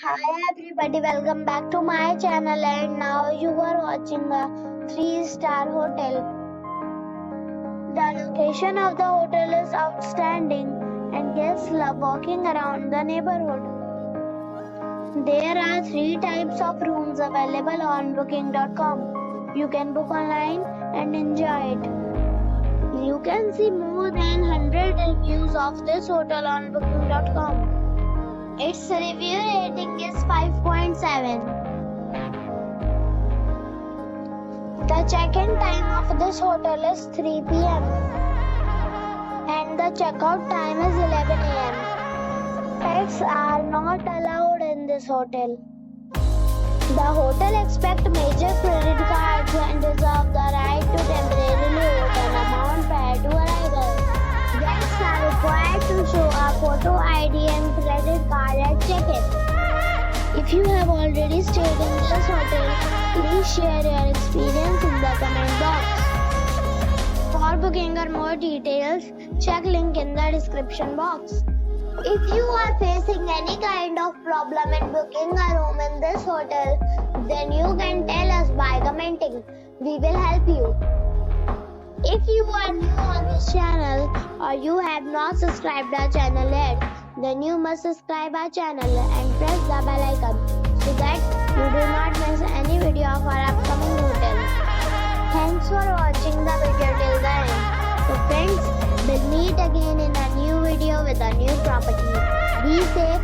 Hi everybody, welcome back to my channel and now you are watching a 3-star hotel. The location of the hotel is outstanding and guests love walking around the neighborhood. There are 3 types of rooms available on booking.com. You can book online and enjoy it. You can see more than 100 reviews of this hotel on booking.com. Its review rating is 5.7. The check-in time of this hotel is 3 p.m. and the checkout time is 11 a.m. Pets are not allowed in this hotel. The hotel accepts major credit cards and reserves the right to temporarily hold an amount prior to arrival. Guests are required to show a photo ID and credit card at check-in. If you have already stayed in this hotel, please share your experience in the comment box. For booking or more details, check link in the description box. If you are facing any kind of problem in booking a room in this hotel, then you can tell us by commenting. We will help you. If you are new on this channel or you have not subscribed our channel yet, then you must subscribe our channel and press the bell icon so that you do not miss any video of our upcoming hotel. Thanks for watching the video till the end. So friends, we'll meet again in a new video with a new property. Be safe.